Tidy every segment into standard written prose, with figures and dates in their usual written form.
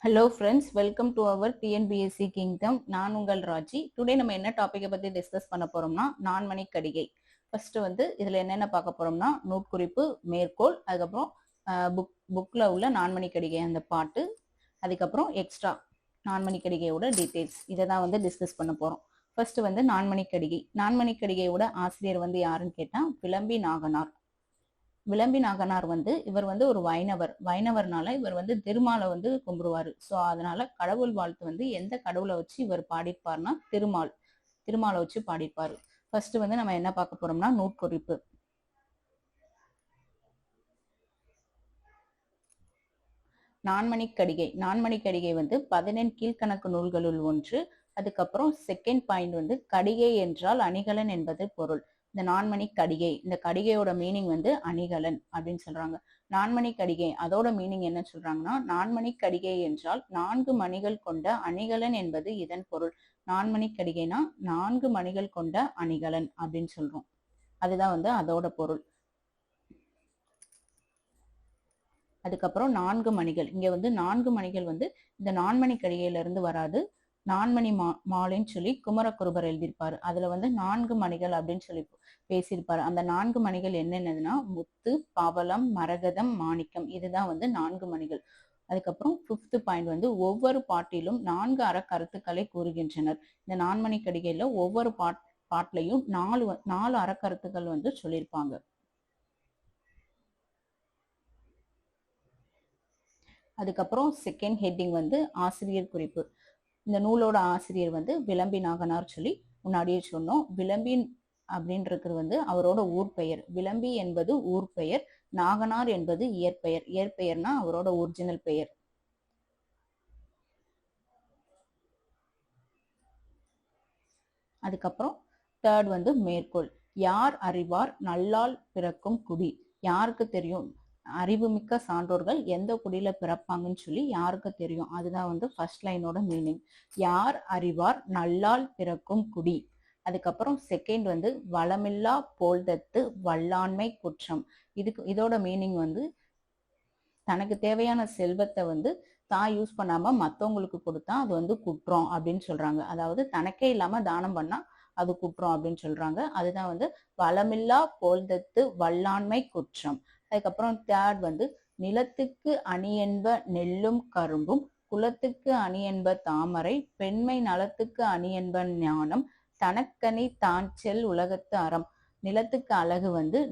Hello friends, welcome to our TNBSC Kingdom. நான் உங்கள் Raji. Today நம்ம என்ன டாபிக்கை பத்தி டிஸ்கஸ் பண்ண போறோம்னா நான்மணி கடிகை. ஃபர்ஸ்ட் இதுல என்னென்ன பார்க்க போறோம்னா நோட்குறிப்பு, மேற்கோள், அதுக்கப்புறம் புக்ல உள்ள நான்மணி கடிகை அந்த பாட்டு, அதுக்கப்புறம் எக்ஸ்ட்ரா நான்மணி கடிகையோட டீடைல்ஸ் இதை தான் டிஸ்கஸ் பண்ண போறோம். ஃபர்ஸ்ட் நான்மணி கடிகை. நான்மணி கடிகையோட ஆசிரியர் யாருன்னு கேட்டா விளம்பி நாகனார். விளம்பி நாகனார் இவர் ஒரு வைணவர்னால இவர் திருமாலை கும்பிடுவாரு. ஸோ அதனால கடவுள் வாழ்த்து எந்த கடவுளை வச்சு இவர் பாடிப்பார்னா திருமாலை வச்சு பாடிப்பாரு. ஃபர்ஸ்ட் நம்ம என்ன பார்க்க போறோம்னா நூற்குறிப்பு. நான்மணி கடிகை. நான்மணி கடிகை 14 கீழ்கணக்கு நூல்களுள் ஒன்று. அதுக்கப்புறம் செகண்ட் பாயிண்ட் கடிகை என்றால் அணிகலன் என்பது பொருள். இந்த நான்மணி கடிகை, இந்த கடிகையோட மீனிங் அணிகலன் அப்படின்னு சொல்றாங்க. நான்மணி கடிகை அதோட மீனிங் என்ன சொல்றாங்கன்னா, நான்மணி கடிகை என்றால் 4 மணிகள் கொண்ட அணிகலன் என்பது இதன் பொருள். நான்மணி கடிகைனா 4 மணிகள் கொண்ட அணிகலன் அப்படின்னு சொல்றோம். அதுதான் அதோட பொருள். அதுக்கப்புறம் 4 மணிகள். இங்க 4 மணிகள் இந்த நான்மணி கடிகையில இருந்து வராது. நான்மணி மாலைன்னு சொல்லி குமரகுருபர் எழுதியிருப்பாரு. அதுல 4 மணிகள் அப்படின்னு சொல்லி பேசியிருப்பாரு. அந்த 4 மணிகள் என்னென்னதுன்னா முத்து, பவளம், மரகதம், மாணிக்கம். இதுதான் 4 மணிகள். அதுக்கப்புறம் 5th பாயிண்ட் ஒவ்வொரு பாட்டிலும் 4 அறக்கருத்துக்களை கூறுகின்றனர். இந்த நான்மணி கடிகையில ஒவ்வொரு பாட்டிலையும் 4 அறக்கருத்துக்கள் சொல்லியிருப்பாங்க. அதுக்கப்புறம் செகண்ட் ஹெட்டிங் ஆசிரியர் குறிப்பு. இந்த நூலோட ஆசிரியர் விளம்பி நாகனார் சொல்லி முன்னாடியே சொன்னோம். விளம்பி அப்படின்றது அவரோட ஊர் பெயர். விளம்பி என்பது ஊர் பெயர், நாகனார் என்பது இயற்பெயர். இயற்பெயர்னா அவரோட ஒரிஜினல் பெயர். அதுக்கப்புறம் தேர்ட் மேற்கோள். யார் அறிவார் நல்லால் பிறக்கும் குடி. யாருக்கு தெரியும் அறிவுமிக்க சான்றோர்கள் எந்த குடியில பிறப்பாங்கன்னு சொல்லி யாருக்கு தெரியும். அதுதான் ஃபர்ஸ்ட் லைனோட மீனிங். யார் அறிவார் நல்லால் பிறக்கும் குடி. அதுக்கப்புறம் செகண்ட் வளமில்லா போல்தத்து வல்லாண்மை குற்றம். இதோட மீனிங் தனக்கு தேவையான செல்வத்தை தான் யூஸ் பண்ணாம மத்தவங்களுக்கு கொடுத்தா அது குற்றம் அப்படின்னு சொல்றாங்க. அதாவது தனக்கே இல்லாம தானம் பண்ணா அது குற்றம் அப்படின்னு சொல்றாங்க. அதுதான் வளமில்லா போல்தத்து வல்லாண்மை குற்றம். அதுக்கப்புறம் தேர்ட் நிலத்துக்கு அணி என்ப நெல்லும் கரும்பும், குலத்துக்கு அணி என்ப தாமரை, பெண்மை நலத்துக்கு அணி என்ப ஞானம், தனக்கனி தாஞ்செல் உலகத்து அறம். நிலத்துக்கு அழகு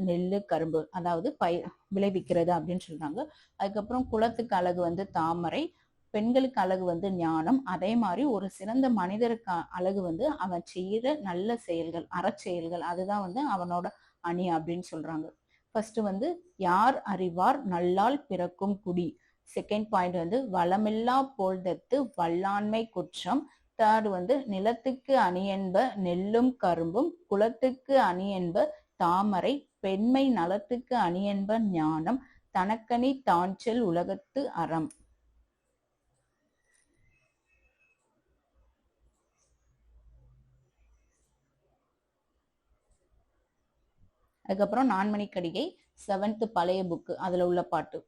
நெல்லு, கரும்பு, அதாவது விளைவிக்கிறது அப்படின்னு சொல்றாங்க. அதுக்கப்புறம் குலத்துக்கு அழகு தாமரை, பெண்களுக்கு அழகு ஞானம். அதே மாதிரி ஒரு சிறந்த மனிதருக்கு அழகு அவன் செய்யற நல்ல செயல்கள், அறச்செயல்கள். அதுதான் அவனோட அணி அப்படின்னு சொல்றாங்க. ஃபர்ஸ்ட் யார் அறிவார் நல்லால் பிறக்கும் குடி. செகண்ட் பாயிண்ட் வளமில்லா போல்தத்து வல்லாண்மை குற்றம். தேர்ட் நிலத்துக்கு அணி என்ப நெல்லும் கரும்பும், குலத்துக்கு அணி என்ப தாமரை, பெண்மை நலத்துக்கு அணி என்ப ஞானம், தனக்கனி தாஞ்சல் உலகத்து அறம். அதுக்கப்புறம் நான்மணி கடிகை 7th பழைய புக்கு, அதுல உள்ள பாட்டு.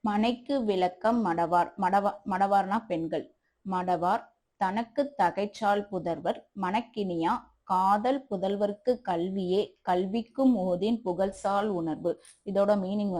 மனைக்கு விளக்கம் மடவார். மடவார்னா பெண்கள். மடவார் தனக்கு தகைச்சால் புதல்வர் மணக்கினியா காதல் புதல்வர்க்கு கல்வியே கல்விக்கும் ஓதின் புகழ்சால் உணர்வு. இதோட மீனிங்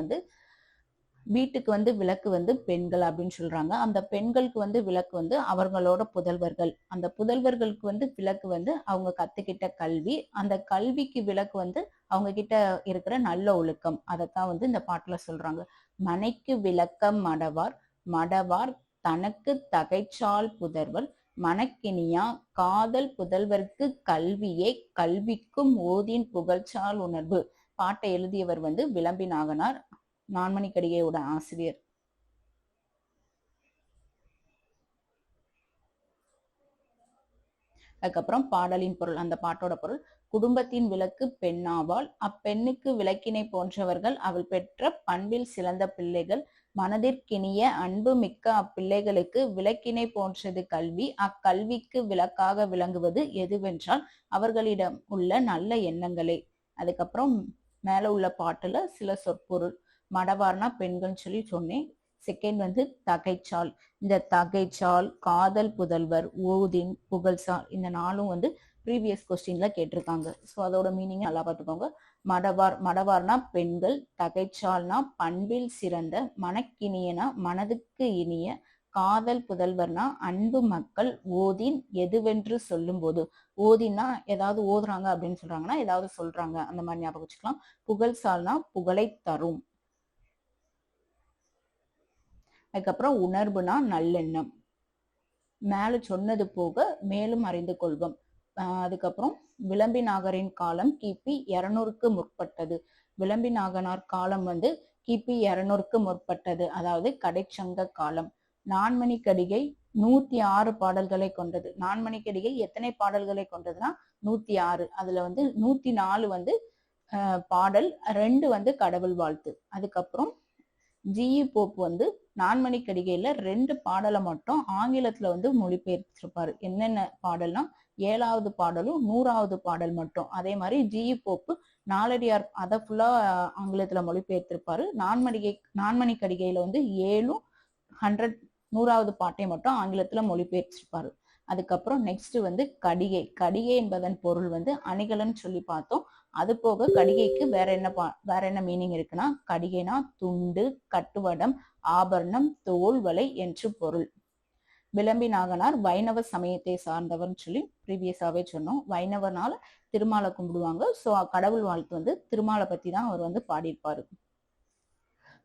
வீட்டுக்கு விளக்கு பெண்கள் அப்படின்னு சொல்றாங்க. அந்த பெண்களுக்கு விளக்கு அவர்களோட புதல்வர்கள். அந்த புதல்வர்களுக்கு விளக்கு அவங்க கத்துக்கிட்ட கல்வி. அந்த கல்விக்கு விளக்கு அவங்க கிட்ட இருக்கிற நல்ல ஒழுக்கம். அதைத்தான் இந்த பாட்டுல சொல்றாங்க. மனைக்கு விளக்கம் மடவார். மடவார் தனக்கு தகைச்சால் புதல்வர் மணக்கினியா காதல் புதல்வர்க்கு கல்வியே கல்விக்கும் ஓதின் புகழ்ச்சால் உணர்வு. பாட்டை எழுதியவர் விளம்பி நாகனார், நான்மணி கடிகையோட ஆசிரியர். அதுக்கப்புறம் பாடலின் பொருள். அந்த பாட்டோட பொருள். குடும்பத்தின் விளக்கு பெண்ணாவாள், அப்பெண்ணுக்கு விளக்கினை போன்றவர்கள் அவள் பெற்ற பண்பில் சிறந்த பிள்ளைகள், மனதிற்கினிய அன்பு மிக்க அப்பிள்ளைகளுக்கு விளக்கினை போன்றது கல்வி, அக்கல்விக்கு விளக்காக விளங்குவது எதுவென்றால் அவர்களிடம் உள்ள நல்ல எண்ணங்களே. அதுக்கப்புறம் மேல உள்ள பாட்டுல சில சொற்பொருள். மடவார்னா பெண்கள் சொல்லி சொன்னேன். செகண்ட் வந்து தகைச்சால். இந்த தகைச்சால், காதல் புதல்வர், ஓதின், புகழ்சால் இந்த நாளும் வந்து ப்ரீவியஸ் கொஸ்டின்ல கேட்டிருக்காங்க. ஸோ அதோட மீனிங் நல்லா பார்த்துக்கோங்க. மடவார், மடவார்னா பெண்கள், தகைச்சால்னா பண்பில் சிறந்த, மனக்கினியனா மனதுக்கு இனிய, காதல் புதல்வர்னா அன்பு மக்கள், ஓதின் எதுவென்று சொல்லும் போது, ஓதின்னா ஏதாவது ஓதுறாங்க அப்படின்னு சொல்றாங்கன்னா ஏதாவது சொல்றாங்க அந்த மாதிரி ஞாபகம் வச்சுக்கலாம். புகழ்சால்னா புகழை தரும். அதுக்கப்புறம் உணர்வுனா நல்லெண்ணம். மேல சொன்னது போக மேலும் அறிந்து கொள்வோம். அதுக்கப்புறம் விளம்பி நாகரின் காலம் கிபி 200க்கு முற்பட்டது. விளம்பி நாகனார் காலம் வந்து கிபி 200க்கு முற்பட்டது, அதாவது கடைச்சங்க காலம். நான்மணிக்கடிகை 106 பாடல்களை கொண்டது. நான்மணிக்கடிகை எத்தனை பாடல்களை கொண்டதுன்னா 106. அதுல வந்து 104 வந்து பாடல், 2 வந்து கடவுள் வாழ்த்து. அதுக்கப்புறம் ஜிஇ போப் வந்து நான்மணிக்கடிகையில 2 பாடலை மட்டும் ஆங்கிலத்துல வந்து மொழிபெயர்த்திருப்பாரு. என்னென்ன பாடல்னா 7வது பாடலும் 100வது பாடல் மட்டும். அதே மாதிரி ஜிஇ போப்பு நாலடியார் அதை ஃபுல்லா ஆங்கிலத்துல மொழிபெயர்த்திருப்பாரு. நான்மணிக்கடிகையில வந்து 7 100 100வது பாட்டை மட்டும் ஆங்கிலத்துல மொழிபெயர்த்திருப்பாரு. அதுக்கப்புறம் நெக்ஸ்ட் வந்து கடிகை. கடிகை என்பதன் பொருள் வந்து அணிகலன் சொல்லி பார்த்தோம். அது போக கடிகைக்கு வேற என்ன மீனிங் இருக்குன்னா, கடிகைனா துண்டு, கட்டுவடம், ஆபரணம், தோல், வலை என்று பொருள். விளம்பி நாகனார் வைணவ சமயத்தை சார்ந்தவர்னு சொல்லி ப்ரீவியஸாவே சொன்னோம். வைணவனால திருமாலை கும்பிடுவாங்க. ஸோ கடவுள் வாழ்த்து வந்து திருமாலை பத்தி தான் அவர் வந்து பாடியிருப்பாரு.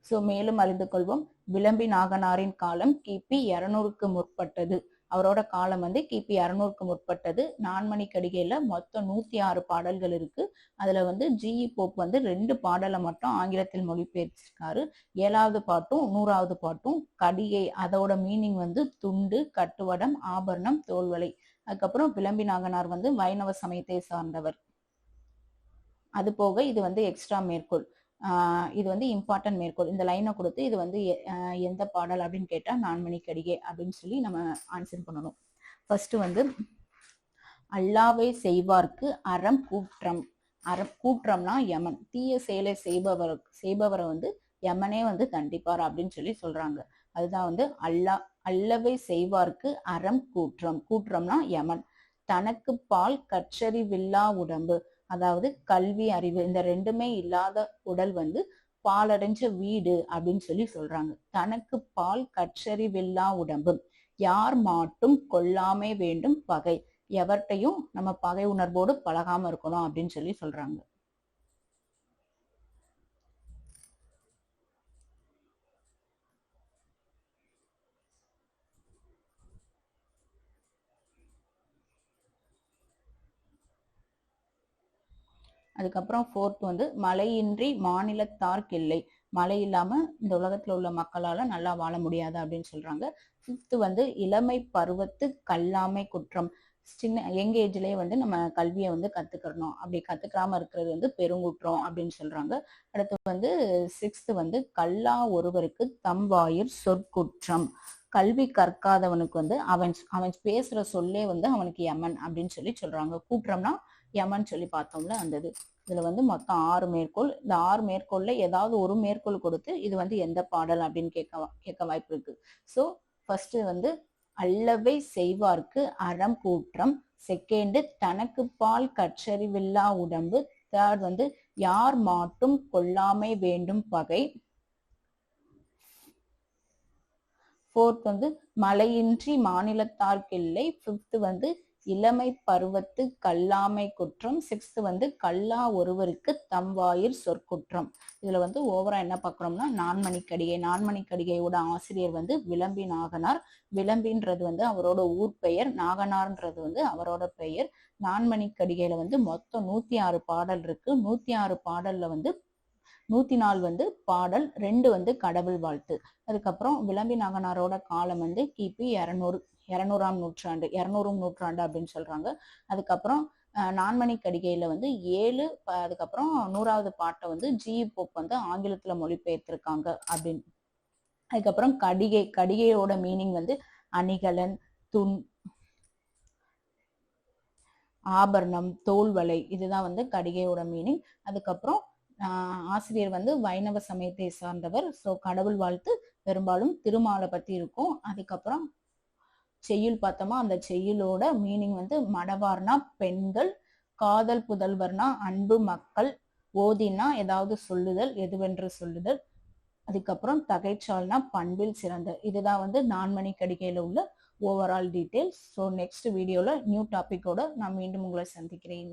ஸோ மேலும் அறிந்து கொள்வோம். விளம்பி நாகனாரின் காலம் கிபி 200க்கு முற்பட்டது. அவரோட காலம் வந்து கிபி 200க்கு முற்பட்டது. நான்மணிக்கடிகையில மொத்தம் 106 பாடல்கள் இருக்கு. அதுல வந்து ஜிஇ போப் வந்து 2 பாடலை மட்டும் ஆங்கிலத்தில் மொழிபெயர்த்திருக்காரு. 7வது பாட்டும் 100வது பாட்டும். கடிகை அதோட மீனிங் வந்து துண்டு, கட்டுவடம், ஆபரணம், தோல்வலை. அதுக்கப்புறம் விளம்பி நாகனார் வந்து வைணவ சமயத்தை சார்ந்தவர். அது போக இது வந்து எக்ஸ்ட்ரா மேற்கோள். இது வந்து இம்பார்ட்டன்ட் மேற்கோள். இந்த லைனை கொடுத்து இது வந்து எந்த பாடல் அப்படின்னு கேட்டா நான்மணிக்கடிகை அப்படின்னு சொல்லி நம்ம ஆன்சர் பண்ணணும். ஃபர்ஸ்ட் வந்து அல்லாவை செய்வார்க்கு அறம் கூற்றம். கூற்றம்னா யமன். தீய செயலை செய்பவரை வந்து யமனே வந்து தண்டிப்பார் அப்படின்னு சொல்லி சொல்றாங்க. அதுதான் வந்து அல்லவை செய்வார்க்கு அறம் கூற்றம். கூற்றம்னா யமன். தனக்கு பால் கற்றறிவில்லா உடம்பு, அதாவது கல்வி அறிவு இந்த ரெண்டுமே இல்லாத உடல் வந்து பாலடைஞ்ச வீடு அப்படின்னு சொல்லி சொல்றாங்க. தனக்கு பால் கற்றறிவில்லா உடம்பு. யார் மாட்டும் கொல்லாமை வேண்டும் பகை. எவர்கிட்டையும் நம்ம பகை உணர்வோடு பழகாம இருக்கணும் அப்படின்னு சொல்லி சொல்றாங்க. அதுக்கப்புறம் ஃபோர்த் வந்து மழையின்றி மாநிலத்தார்க்கில்லை. மழை இல்லாம இந்த உலகத்துல உள்ள மக்களால நல்லா வாழ முடியாது அப்படின்னு சொல்றாங்க. ஃபிஃப்த் வந்து இளமை பருவத்து கல்லாமை குற்றம். சின்ன யங் ஏஜ்லயே வந்து நம்ம கல்வியை வந்து கத்துக்கணும். அப்படி கத்துக்காம இருக்கிறது வந்து பெருங்குற்றம் அப்படின்னு சொல்றாங்க. அடுத்து வந்து சிக்ஸ்த் வந்து கல்லா ஒருவருக்கு தம் வாயிற் சொற்குற்றம். கல்வி கற்காதவனுக்கு வந்து அவன் பேசுற சொல்லே வந்து அவனுக்கு யமன் அப்படின்னு சொல்லி சொல்றாங்க. கூற்றம்னா யமன் சொல்லி பார்த்தோம்ல அந்த இது. இதுல வந்து மொத்தம் 6 மேற்கோள். இந்த 6 மேற்கோள்ல ஏதாவது ஒரு மேற்கோள் கொடுத்து இது வந்து எந்த பாடல் அப்படின்னு கேட்க வாய்ப்பு இருக்கு. ஸோ ஃபர்ஸ்ட் வந்து அல்லவை செய்வார்க்கு அறம் கூற்றம். செகண்ட் தனக்கு பால் கற்றறிவில்லா உடம்பு. தேர்ட் வந்து யார் மாட்டும் கொல்லாமை வேண்டும் பகை. ஃபோர்த் வந்து மழையின்றி மாநிலத்தார்க்கில்லை. ஃபிஃப்த் வந்து இளமை பருவத்து கல்லாமை குற்றம். சிக்ஸ்த் வந்து கல்லா ஒருவருக்கு தம் வாயிற் சொற்குற்றம். இதுல வந்து ஓவரா என்ன பார்க்கறோம்னா நான்மணிக்கடிகை. நான்மணிக்கடிகையோட ஆசிரியர் வந்து விளம்பி நாகனார். விளம்பின்றது வந்து அவரோட ஊர் பெயர், நாகனார்ன்றது வந்து அவரோட பெயர். நான்மணிக்கடிகையில வந்து மொத்தம் 106 பாடல் இருக்கு. 106 பாடல்ல வந்து 104 வந்து பாடல், 2 வந்து கடவுள் வாழ்த்து. அதுக்கப்புறம் விளம்பி நாகனாரோட காலம் வந்து கிபி 200ஆம் நூற்றாண்டு, 200ம் நூற்றாண்டு அப்படின்னு சொல்றாங்க. அதுக்கப்புறம் நான்மணிக்கடிகையில வந்து 7, அதுக்கப்புறம் 100வது பாட்டை வந்து ஜிஇ போப் வந்து ஆங்கிலத்துல மொழிபெயர்த்திருக்காங்க அப்படின்னு. அதுக்கப்புறம் கடிகையோட மீனிங் வந்து அணிகலன், ஆபரணம், தோல்வலை. இதுதான் வந்து கடிகையோட மீனிங். அதுக்கப்புறம் ஆசிரியர் வந்து வைணவ சமயத்தை சார்ந்தவர். ஸோ கடவுள் வாழ்த்து பெரும்பாலும் திருமாலை பத்தி இருக்கும். அதுக்கப்புறம் செய்யுள் பார்த்தோமா, அந்த செய்யுளோட மீனிங் வந்து மடவார்னா பெண்கள், காதல் புதல்வர்னா அன்பு மக்கள், ஓதினா ஏதாவது சொல்லுதல், எதுவென்று சொல்லுதல், அதுக்கப்புறம் தகைச்சால்னா பண்பில் சிறந்த. இதுதான் வந்து நான்மணி கடிகையில உள்ள ஓவரால் டீடைல்ஸ். ஸோ நெக்ஸ்ட் வீடியோல நியூ டாபிக்கோட நான் மீண்டும் உங்களை சந்திக்கிறேன்.